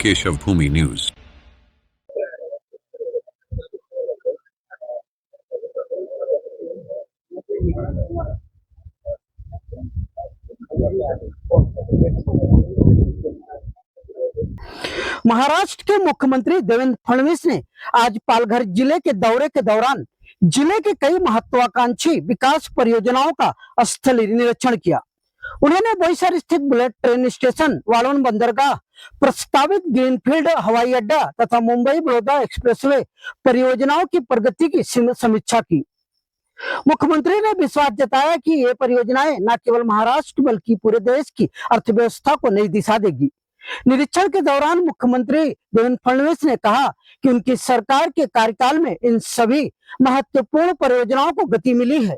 केशव भूमि news. Maharashtra के मुख्यमंत्री देवेंद्र फडणवीस ने आज पालघर जिले के दौरे के दौरान जिले के कई महत्वाकांक्षी विकास परियोजनाओं का स्थलीय निरीक्षण किया। उन्होंने बोईसर स्थित बुलेट ट्रेन स्टेशन, वालोन बंदरगाह, प्रस्तावित ग्रीनफील्ड हवाई अड्डा तथा मुंबई बड़ौदा एक्सप्रेसवे परियोजनाओं की प्रगति की समीक्षा की। मुख्यमंत्री ने विश्वास जताया कि ये परियोजनाएं न केवल महाराष्ट्र बल्कि पूरे देश की अर्थव्यवस्था को नई दिशा देगी। निरीक्षण के दौरान मुख्यमंत्री देवेंद्र फडणवीस ने कहा कि उनकी सरकार के कार्यकाल में इन सभी महत्वपूर्ण परियोजनाओं को गति मिली है।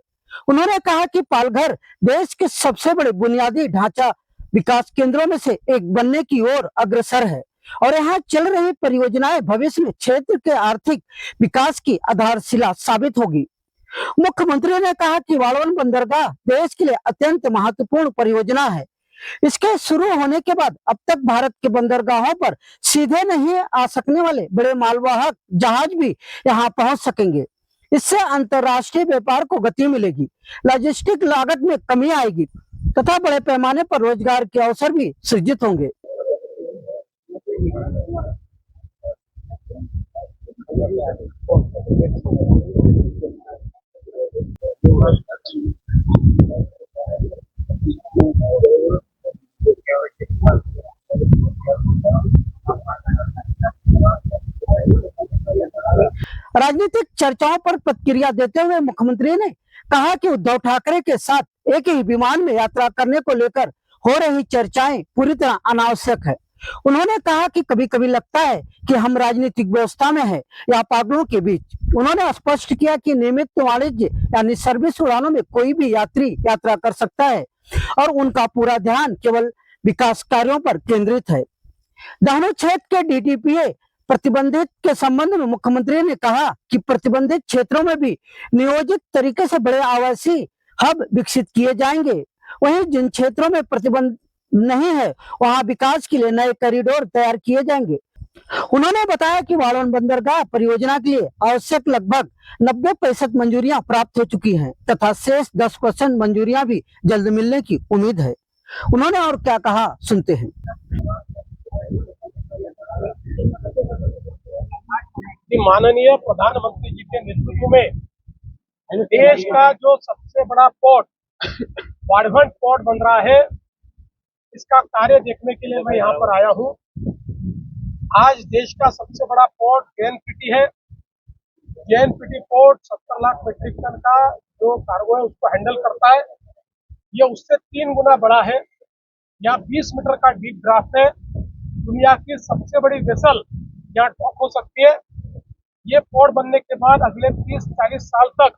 उन्होंने कहा कि पालघर देश के सबसे बड़े बुनियादी ढांचा विकास केंद्रों में से एक बनने की ओर अग्रसर है और यहाँ चल रही परियोजनाएं भविष्य में क्षेत्र के आर्थिक विकास की आधारशिला साबित होगी। मुख्यमंत्री ने कहा कि वालोन बंदरगाह देश के लिए अत्यंत महत्वपूर्ण परियोजना है। इसके शुरू होने के बाद अब तक भारत के बंदरगाहों पर सीधे नहीं आ सकने वाले बड़े मालवाहक जहाज भी यहां पहुंच सकेंगे। इससे अंतर्राष्ट्रीय व्यापार को गति मिलेगी, लॉजिस्टिक लागत में कमी आएगी तथा बड़े पैमाने पर रोजगार के अवसर भी सृजित होंगे। राजनीतिक चर्चाओं पर प्रतिक्रिया देते हुए मुख्यमंत्री ने कहा कि उद्धव ठाकरे के साथ एक ही विमान में यात्रा करने को लेकर हो रही चर्चाएं पूरी तरह अनावश्यक है। उन्होंने कहा कि कभी कभी लगता है कि हम राजनीतिक व्यवस्था में हैं या पागलों के बीच। उन्होंने स्पष्ट किया कि नियमित वाणिज्य यानी सर्विस उड़ानों में कोई भी यात्री यात्रा कर सकता है और उनका पूरा ध्यान केवल विकास कार्यों पर केंद्रित है। दहनु क्षेत्र के डीटीपीए प्रतिबंधित के संबंध में मुख्यमंत्री ने कहा कि प्रतिबंधित क्षेत्रों में भी नियोजित तरीके से बड़े आवासीय हब विकसित किए जाएंगे। वहीं जिन क्षेत्रों में प्रतिबंध नहीं है वहां विकास के लिए नए कॉरिडोर तैयार किए जाएंगे। उन्होंने बताया कि वालोन बंदरगाह परियोजना के लिए आवश्यक लगभग 90% मंजूरियां प्राप्त हो चुकी हैं तथा शेष 10% मंजूरियां भी जल्द मिलने की उम्मीद है। उन्होंने और क्या कहा, सुनते हैं। माननीय प्रधानमंत्री जी के नेतृत्व में देश का जो सबसे बड़ा पोर्ट वाढवण पोर्ट बन रहा है, इसका कार्य देखने के लिए मैं यहाँ पर आया हूँ। आज देश का सबसे बड़ा पोर्ट जेएनपीटी है। JNPT port 70 lakh metric ton का जो कार्गो है उसको हैंडल करता है। ये उससे 3 गुना बड़ा है। यहाँ 20 मीटर का डीप ड्राफ्ट है। दुनिया की सबसे बड़ी वेसल यहाँ डॉक हो सकती है। ये पोर्ट बनने के बाद अगले 30-40 साल तक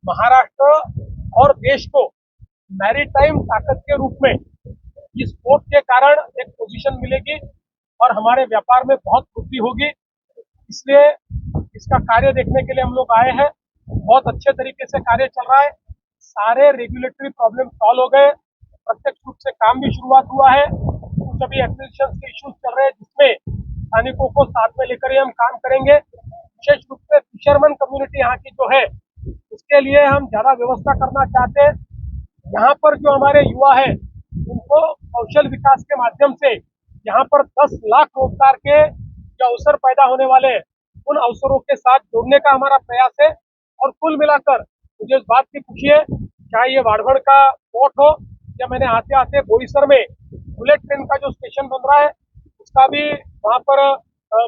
महाराष्ट्र और देश को मैरीटाइम ताकत के रूप में इस पोर्ट के कारण एक पोजीशन मिलेगी और हमारे व्यापार में बहुत वृद्धि होगी। इसलिए इसका कार्य देखने के लिए हम लोग आए हैं। बहुत अच्छे तरीके से कार्य चल रहा है। सारे रेगुलेटरी प्रॉब्लम सॉल्व हो गए। प्रत्यक्ष रूप से काम भी शुरुआत हुआ है। कुछ अभी एक्विजिशन के इश्यूज चल रहे हैं जिसमें स्थानिकों को साथ में लेकर हम काम करेंगे। विशेष रूप से फिशरमैन कम्युनिटी यहाँ की जो है उसके लिए हम ज्यादा व्यवस्था करना चाहते हैं। यहाँ पर जो हमारे युवा है उनको कौशल विकास के माध्यम से यहाँ पर 10 लाख रोजगार के जो अवसर पैदा होने वाले हैं उन अवसरों के साथ जोड़ने का हमारा प्रयास है। और कुल मिलाकर मुझे इस बात की खुशी है, चाहे ये वाढवण का पोर्ट हो या मैंने आते आते बोईसर में बुलेट ट्रेन का जो स्टेशन बन रहा है उसका भी वहाँ पर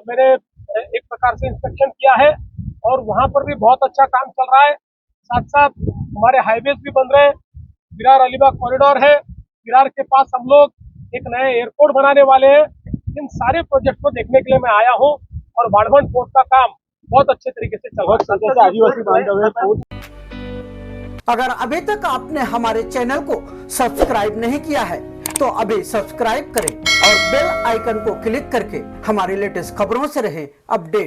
मैंने एक प्रकार से इंस्पेक्शन किया है और वहाँ पर भी बहुत अच्छा काम चल रहा है। साथ साथ हमारे हाईवेज भी बन रहे हैं। विरार अलीबाग कॉरिडोर है। विरार के पास हम लोग एक नए एयरपोर्ट बनाने वाले हैं। इन सारे प्रोजेक्ट को देखने के लिए मैं आया हूँ और वाढवण पोर्ट का काम बहुत अच्छे तरीके से चल रहा है। अगर अभी तक आपने हमारे चैनल को सब्सक्राइब नहीं किया है तो अभी सब्सक्राइब करें और बेल आइकन को क्लिक करके हमारी लेटेस्ट खबरों से रहें अपडेट।